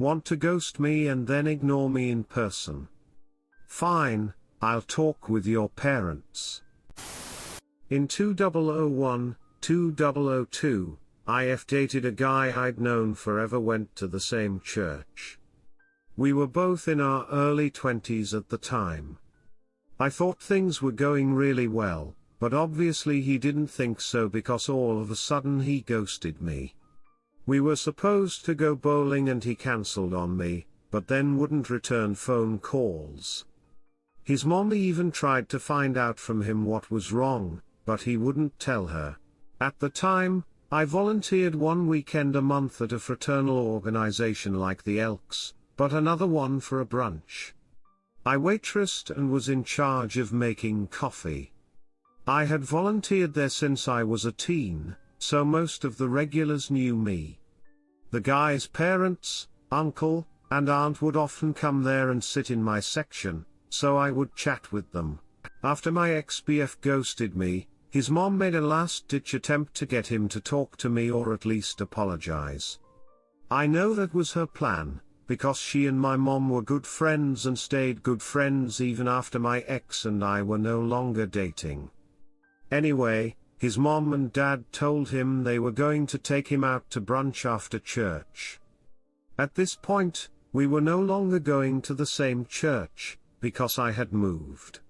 Want to ghost me and then ignore me in person? Fine, I'll talk with your parents. In 2001, 2002, I've dated a guy I'd known forever, went to the same church. We were both in our early 20s at the time. I thought things were going really well, but obviously he didn't think so because all of a sudden he ghosted me. We were supposed to go bowling and he cancelled on me, but then wouldn't return phone calls. His mom even tried to find out from him what was wrong, but he wouldn't tell her. At the time, I volunteered one weekend a month at a fraternal organization like the Elks, but another one for a brunch. I waitressed and was in charge of making coffee. I had volunteered there since I was a teen, so most of the regulars knew me. The guy's parents, uncle, and aunt would often come there and sit in my section, so I would chat with them. After my ex-BF ghosted me, his mom made a last-ditch attempt to get him to talk to me or at least apologize. I know that was her plan, because she and my mom were good friends and stayed good friends even after my ex and I were no longer dating. Anyway, his mom and dad told him they were going to take him out to brunch after church. At this point, we were no longer going to the same church, because I had moved.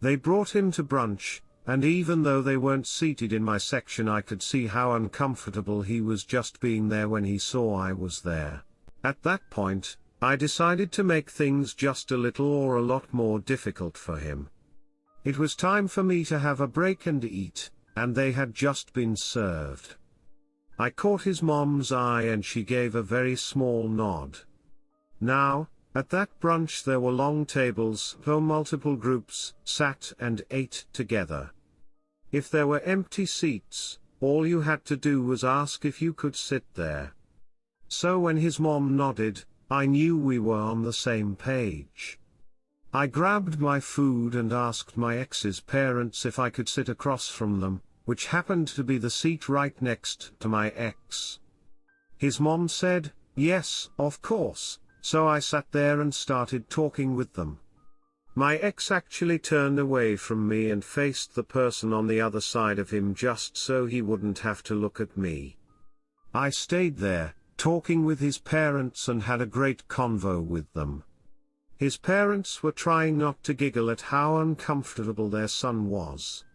They brought him to brunch, and even though they weren't seated in my section, I could see how uncomfortable he was just being there when he saw I was there. At that point, I decided to make things just a little or a lot more difficult for him. It was time for me to have a break and eat, and they had just been served. I caught his mom's eye and she gave a very small nod. Now, at that brunch there were long tables, though multiple groups sat and ate together. If there were empty seats, all you had to do was ask if you could sit there. So when his mom nodded, I knew we were on the same page. I grabbed my food and asked my ex's parents if I could sit across from them, which happened to be the seat right next to my ex. His mom said, "Yes, of course," so I sat there and started talking with them. My ex actually turned away from me and faced the person on the other side of him just so he wouldn't have to look at me. I stayed there, talking with his parents and had a great convo with them. His parents were trying not to giggle at how uncomfortable their son was.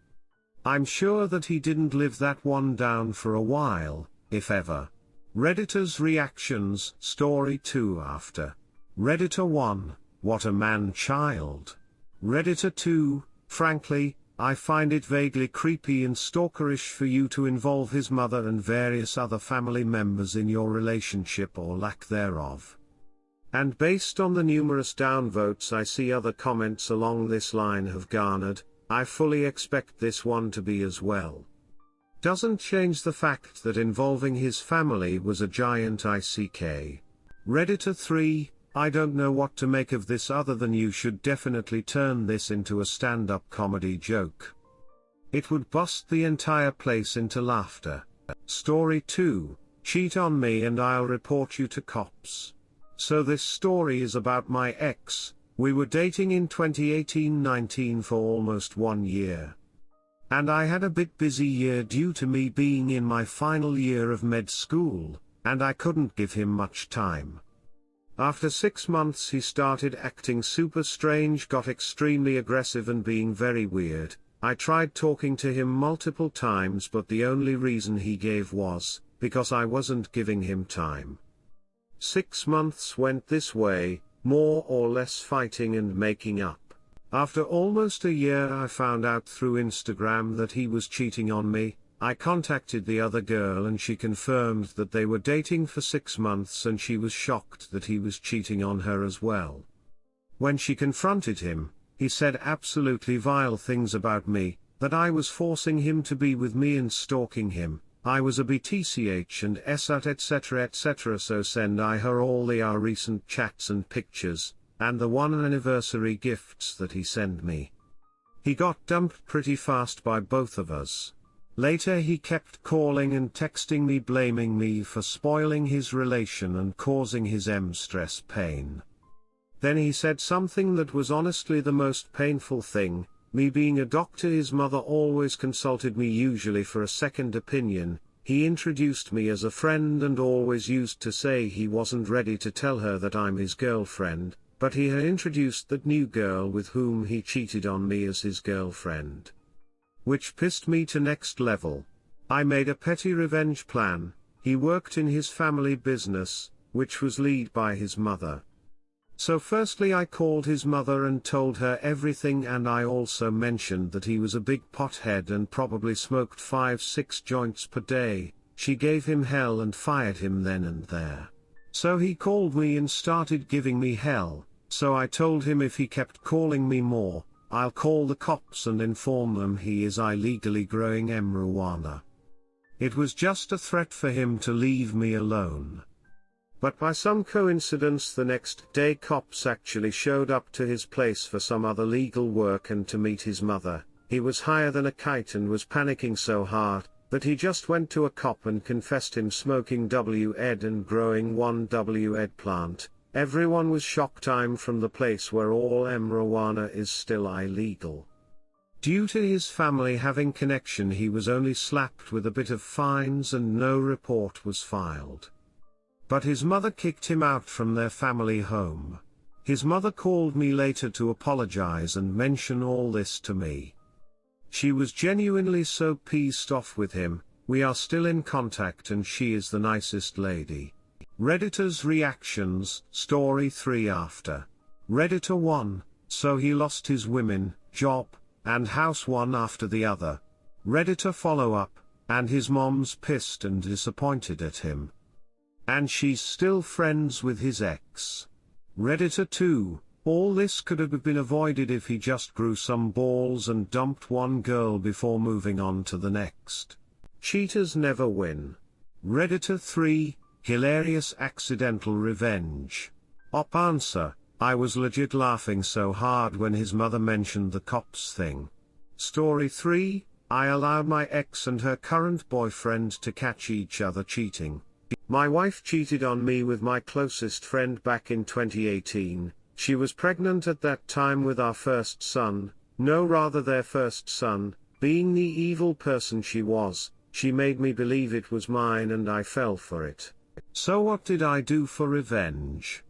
I'm sure that he didn't live that one down for a while, if ever. Redditor's reactions, story 2 after. Redditor 1, what a man-child. Redditor 2, frankly, I find it vaguely creepy and stalkerish for you to involve his mother and various other family members in your relationship or lack thereof. And based on the numerous downvotes I see other comments along this line have garnered, I fully expect this one to be as well. Doesn't change the fact that involving his family was a giant ICK. Redditor 3, I don't know what to make of this other than you should definitely turn this into a stand-up comedy joke. It would bust the entire place into laughter. Story 2, cheat on me and I'll report you to cops. So this story is about my ex. We were dating in 2018-19 for almost 1 year. And I had a bit busy year due to me being in my final year of med school, and I couldn't give him much time. After 6 months he started acting super strange, got extremely aggressive and being very weird. I tried talking to him multiple times but the only reason he gave was, because I wasn't giving him time. 6 months went this way, more or less fighting and making up. After almost a year I found out through Instagram that he was cheating on me. I contacted the other girl and she confirmed that they were dating for 6 months and she was shocked that he was cheating on her as well. When she confronted him, he said absolutely vile things about me, that I was forcing him to be with me and stalking him. I was a BTCH and SAT etc, so send I her all our recent chats and pictures, and the 1 anniversary gifts that he sent me. He got dumped pretty fast by both of us. Later he kept calling and texting me blaming me for spoiling his relation and causing his stress pain. Then he said something that was honestly the most painful thing. Me being a doctor, his mother always consulted me usually for a second opinion. He introduced me as a friend and always used to say he wasn't ready to tell her that I'm his girlfriend, but he had introduced that new girl with whom he cheated on me as his girlfriend. Which pissed me to next level. I made a petty revenge plan. He worked in his family business, which was led by his mother. So firstly I called his mother and told her everything, and I also mentioned that he was a big pothead and probably smoked 5-6 joints per day. She gave him hell and fired him then and there. So he called me and started giving me hell, so I told him if he kept calling me more, I'll call the cops and inform them he is illegally growing marijuana. It was just a threat for him to leave me alone. But by some coincidence the next day cops actually showed up to his place for some other legal work and to meet his mother. He was higher than a kite and was panicking so hard that he just went to a cop and confessed him smoking W-ed and growing one W-ed plant. Everyone was shocked. I'm from the place where all marijuana is still illegal. Due to his family having connection, he was only slapped with a bit of fines and no report was filed. But his mother kicked him out from their family home. His mother called me later to apologize and mention all this to me. She was genuinely so pissed off with him. We are still in contact and she is the nicest lady. Redditor's reactions, story 3 after. Redditor 1, so he lost his women, job, and house one after the other. Redditor follow-up, and his mom's pissed and disappointed at him. And she's still friends with his ex. Redditor 2, all this could have been avoided if he just grew some balls and dumped one girl before moving on to the next. Cheaters never win. Redditor 3, hilarious accidental revenge. Op answer, I was legit laughing so hard when his mother mentioned the cops thing. Story 3, I allowed my ex and her current boyfriend to catch each other cheating. My wife cheated on me with my closest friend back in 2018, she was pregnant at that time with our first son, their first son. Being the evil person she was, she made me believe it was mine and I fell for it. So what did I do for revenge?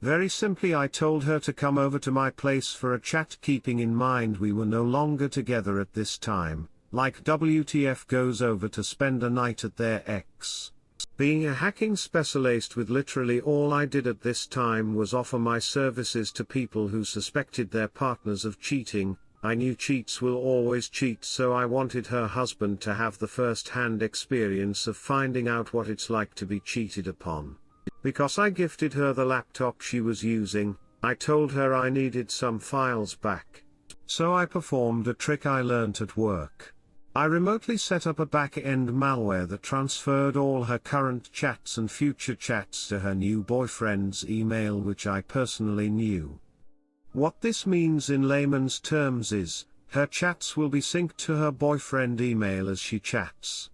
Very simply, I told her to come over to my place for a chat, keeping in mind we were no longer together at this time, like WTF goes over to spend a night at their ex. Being a hacking specialist, with literally all I did at this time was offer my services to people who suspected their partners of cheating. I knew cheats will always cheat, so I wanted her husband to have the first-hand experience of finding out what it's like to be cheated upon. Because I gifted her the laptop she was using, I told her I needed some files back. So I performed a trick I learnt at work. I remotely set up a back-end malware that transferred all her current chats and future chats to her new boyfriend's email, which I personally knew. What this means in layman's terms is, her chats will be synced to her boyfriend email as she chats.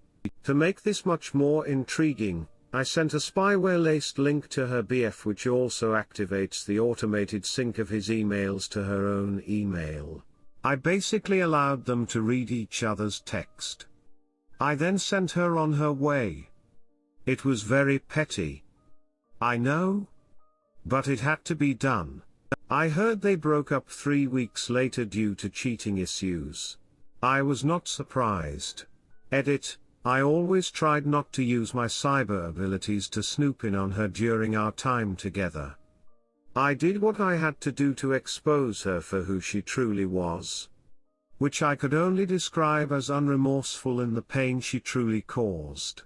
To make this much more intriguing, I sent a spyware-laced link to her BF, which also activates the automated sync of his emails to her own email. I basically allowed them to read each other's text. I then sent her on her way. It was very petty. I know. But it had to be done. I heard they broke up 3 weeks later due to cheating issues. I was not surprised. Edit, I always tried not to use my cyber abilities to snoop in on her during our time together. I did what I had to do to expose her for who she truly was. Which I could only describe as unremorseful in the pain she truly caused.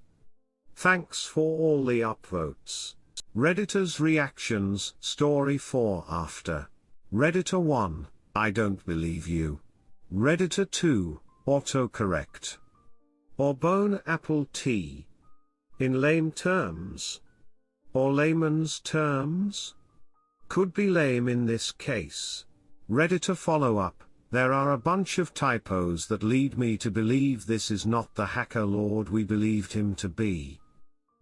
Thanks for all the upvotes. Redditor's reactions, story 4 after. Redditor 1, I don't believe you. Redditor 2, autocorrect. Or bone apple tea. In lame terms. Or layman's terms? Could be lame in this case. Redditor follow-up, There are a bunch of typos that lead me to believe this is not the hacker lord we believed him to be.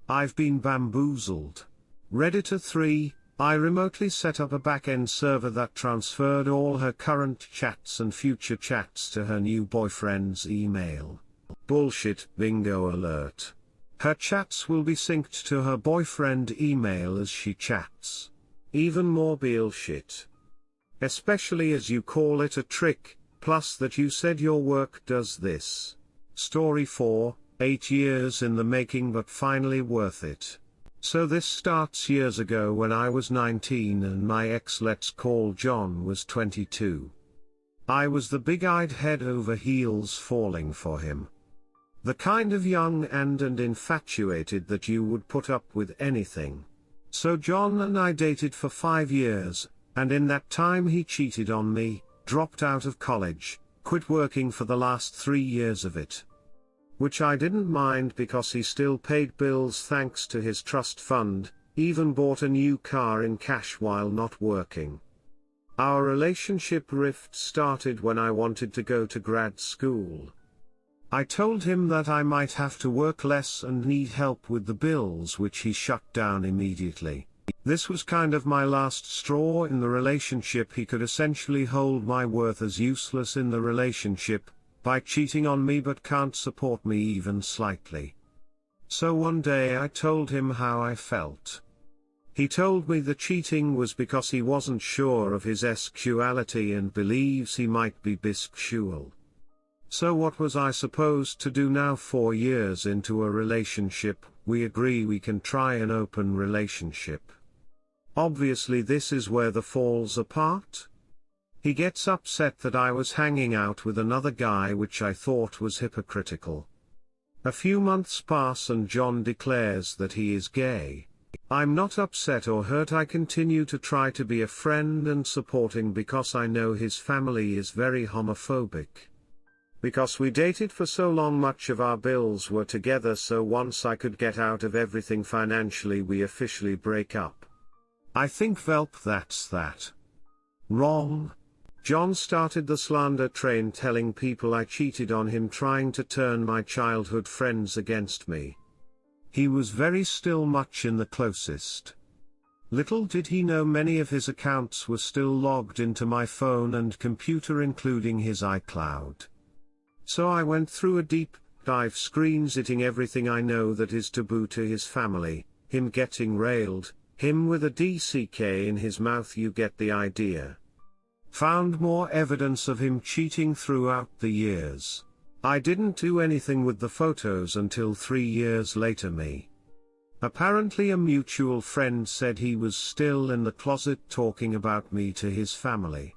I've been bamboozled. Redditor 3, I remotely set up a back-end server that transferred all her current chats and future chats to her new boyfriend's email. Bullshit, bingo alert. Her chats will be synced to her boyfriend email as she chats. Even more bullshit. Especially as you call it a trick, plus that you said your work does this. Story 4, 8 years in the making but finally worth it. So this starts years ago when I was 19 and my ex, let's call John, was 22. I was the big-eyed head over heels falling for him. The kind of young and infatuated that you would put up with anything. So John and I dated for 5 years, and in that time he cheated on me, dropped out of college, quit working for the last 3 years of it. Which I didn't mind because he still paid bills thanks to his trust fund, even bought a new car in cash while not working. Our relationship rift started when I wanted to go to grad school. I told him that I might have to work less and need help with the bills, which he shut down immediately. This was kind of my last straw in the relationship. He could essentially hold my worth as useless in the relationship, by cheating on me, but can't support me even slightly. So one day I told him how I felt. He told me the cheating was because he wasn't sure of his sexuality and believes he might be bisexual. So what was I supposed to do now? 4 years into a relationship, we agree we can try an open relationship. Obviously this is where the falls apart. He gets upset that I was hanging out with another guy, which I thought was hypocritical. A few months pass and John declares that he is gay. I'm not upset or hurt. I continue to try to be a friend and supporting because I know his family is very homophobic. Because we dated for so long, much of our bills were together, so once I could get out of everything financially, we officially break up. I think Velp, that's that. Wrong. John started the slander train, telling people I cheated on him, trying to turn my childhood friends against me. He was very still much in the closest. Little did he know many of his accounts were still logged into my phone and computer, including his iCloud. So I went through a deep dive, screen-sitting everything I know that is taboo to his family, him getting railed, him with a DCK in his mouth, you get the idea. Found more evidence of him cheating throughout the years. I didn't do anything with the photos until 3 years later. Apparently a mutual friend said he was still in the closet talking about me to his family.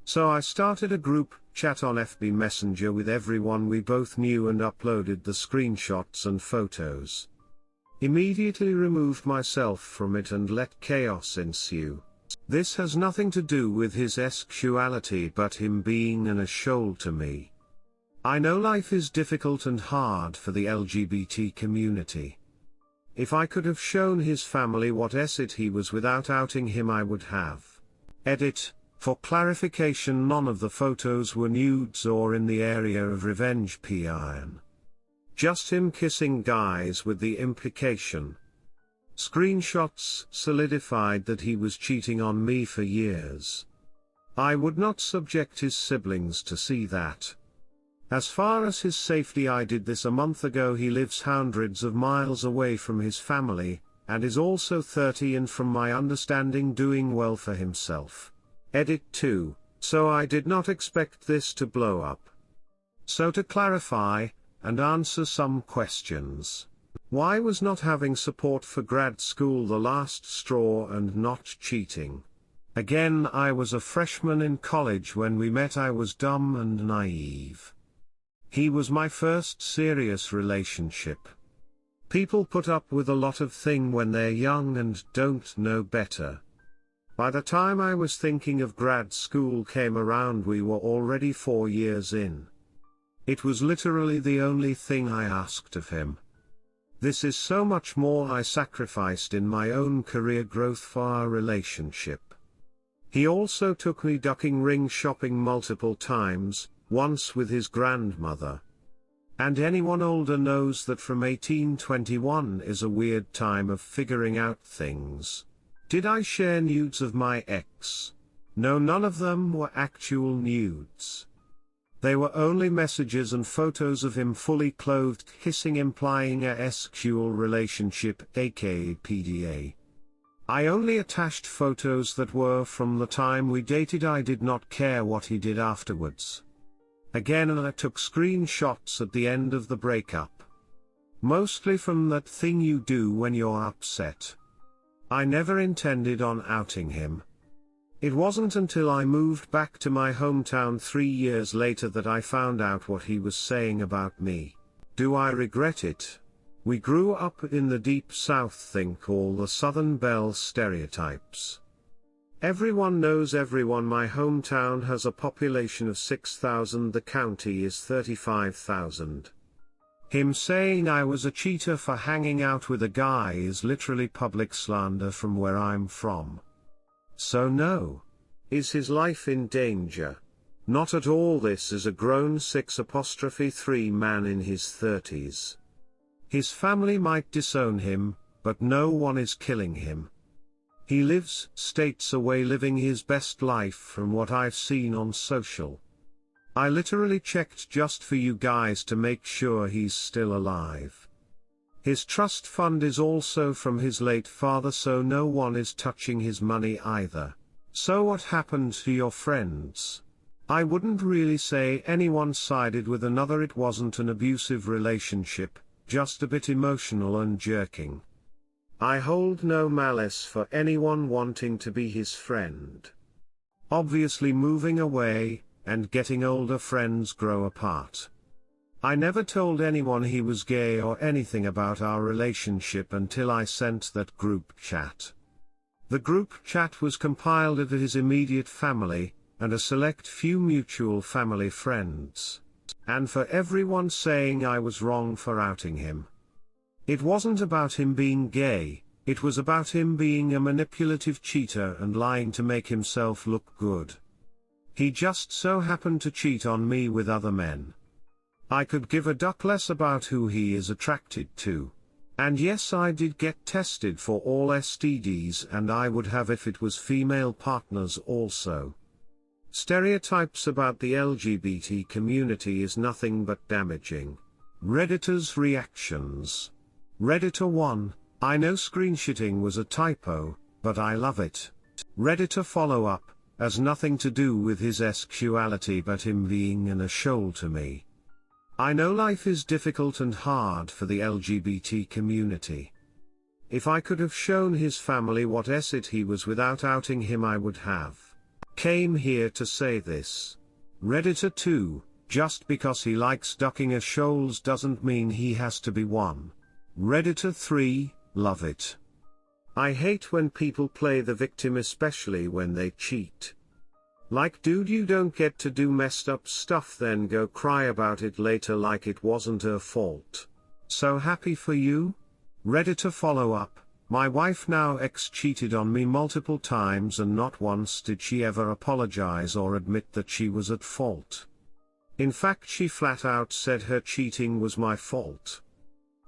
So I started a group chat on FB Messenger with everyone we both knew and uploaded the screenshots and photos. Immediately removed myself from it and let chaos ensue. This has nothing to do with his sexuality but him being an asshole to me. I know life is difficult and hard for the LGBT community. If I could have shown his family what it he was without outing him, I would have. Edit. For clarification, none of the photos were nudes or in the area of revenge porn. Just him kissing guys with the implication. Screenshots solidified that he was cheating on me for years. I would not subject his siblings to see that. As far as his safety, I did this a month ago. He lives hundreds of miles away from his family, and is also 30 and from my understanding doing well for himself. Edit 2, so I did not expect this to blow up. So to clarify, and answer some questions. Why was not having support for grad school the last straw and not cheating? Again, I was a freshman in college when we met. I was dumb and naive. He was my first serious relationship. People put up with a lot of things when they're young and don't know better. By the time I was thinking of grad school came around, we were already 4 years in. It was literally the only thing I asked of him. This is so much more I sacrificed in my own career growth for our relationship. He also took me ducking ring shopping multiple times, once with his grandmother. And anyone older knows that from 1821 is a weird time of figuring out things. Did I share nudes of my ex? No, none of them were actual nudes. They were only messages and photos of him fully clothed kissing, implying a sexual relationship, aka PDA. I only attached photos that were from the time we dated. I did not care what he did afterwards. Again, I took screenshots at the end of the breakup. Mostly from that thing you do when you're upset. I never intended on outing him. It wasn't until I moved back to my hometown 3 years later that I found out what he was saying about me. Do I regret it? We grew up in the deep south, think all the Southern Belle stereotypes. Everyone knows everyone. My hometown has a population of 6,000, the county is 35,000. Him saying I was a cheater for hanging out with a guy is literally public slander from where I'm from. So no. Is his life in danger? Not at all. This is a grown 6'3" man in his 30s. His family might disown him, but no one is killing him. He lives states away, living his best life from what I've seen on social. I literally checked just for you guys to make sure he's still alive. His trust fund is also from his late father, so no one is touching his money either. So what happened to your friends? I wouldn't really say anyone sided with another. It wasn't an abusive relationship, just a bit emotional and jerking. I hold no malice for anyone wanting to be his friend. Obviously, moving away and getting older, friends grow apart. I never told anyone he was gay or anything about our relationship until I sent that group chat. The group chat was compiled of his immediate family, and a select few mutual family friends. And for everyone saying I was wrong for outing him. It wasn't about him being gay, it was about him being a manipulative cheater and lying to make himself look good. He just so happened to cheat on me with other men. I could give a duck less about who he is attracted to. And yes, I did get tested for all STDs, and I would have if it was female partners also. Stereotypes about the LGBT community is nothing but damaging. Redditors' reactions. Redditor 1, I know screenshotting was a typo, but I love it. Redditor follow-up, has nothing to do with his sexuality but him being in a shoal to me. I know life is difficult and hard for the LGBT community. If I could have shown his family what asset he was without outing him, I would have. Came here to say this. Redditor 2, just because he likes ducking a shoals doesn't mean he has to be one. Redditor 3, love it. I hate when people play the victim, especially when they cheat. Like, dude, you don't get to do messed up stuff then go cry about it later like it wasn't her fault. So happy for you? Redditor follow up, my wife now ex cheated on me multiple times and not once did she ever apologize or admit that she was at fault. In fact, she flat out said her cheating was my fault.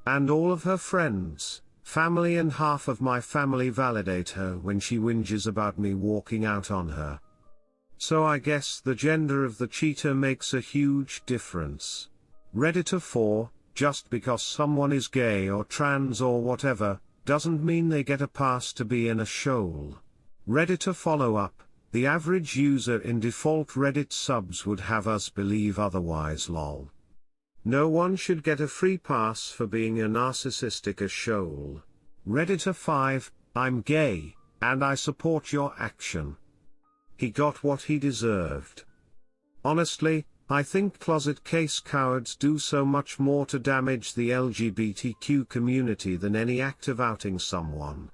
And all of her friends, family and half of my family validate her when she whinges about me walking out on her. So I guess the gender of the cheater makes a huge difference. Redditor 4, just because someone is gay or trans or whatever, doesn't mean they get a pass to be in a shoal. Redditor follow up, the average user in default Reddit subs would have us believe otherwise, lol. No one should get a free pass for being a narcissistic a shoal. Redditor 5, I'm gay, and I support your action. He got what he deserved. Honestly, I think closet case cowards do so much more to damage the LGBTQ community than any act of outing someone.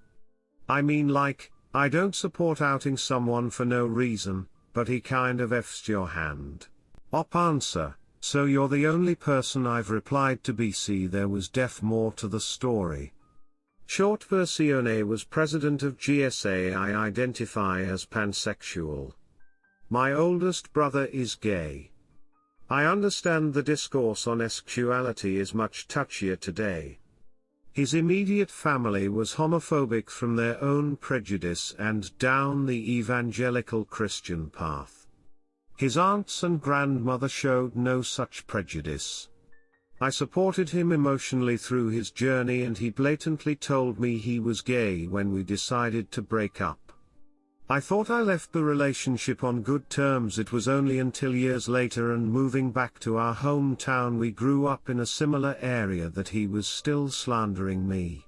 I mean, like, I don't support outing someone for no reason, but he kind of F's your hand. Op answer, so you're the only person I've replied to. BC there was def more to the story. Short versione was president of GSA. I identify as pansexual. My oldest brother is gay. I understand the discourse on sexuality is much touchier today. His immediate family was homophobic from their own prejudice and down the evangelical Christian path. His aunts and grandmother showed no such prejudice. I supported him emotionally through his journey, and he blatantly told me he was gay when we decided to break up. I thought I left the relationship on good terms. It was only until years later and moving back to our hometown, we grew up in a similar area, that he was still slandering me.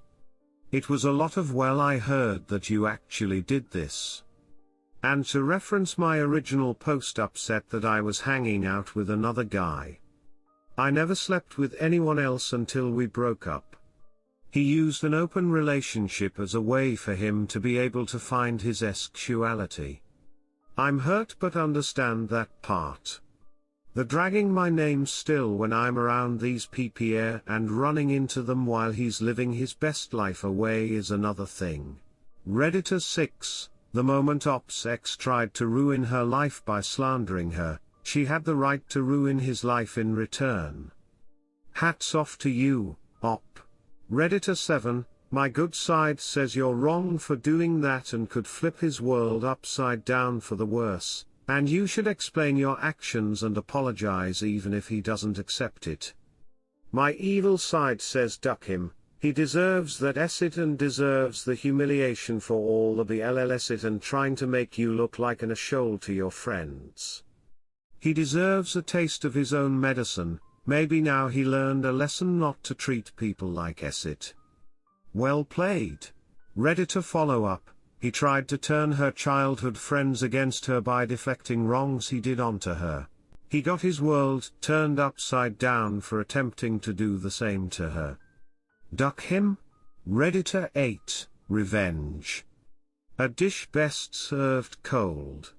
It was a lot of, well, I heard that you actually did this. And to reference my original post, upset that I was hanging out with another guy. I never slept with anyone else until we broke up. He used an open relationship as a way for him to be able to find his sexuality. I'm hurt but understand that part. The dragging my name still when I'm around these people and running into them while he's living his best life away is another thing. Redditor 6, the moment Op's ex tried to ruin her life by slandering her, she had the right to ruin his life in return. Hats off to you, Op. Redditor 7, my good side says you're wrong for doing that and could flip his world upside down for the worse, and you should explain your actions and apologize even if he doesn't accept it. My evil side says duck him, he deserves that it and deserves the humiliation for all the it and trying to make you look like an asshole to your friends. He deserves a taste of his own medicine. Maybe now he learned a lesson not to treat people like it. Well played. Redditor follow-up, he tried to turn her childhood friends against her by deflecting wrongs he did onto her. He got his world turned upside down for attempting to do the same to her. Duck him? Redditor 8, revenge. A dish best served cold.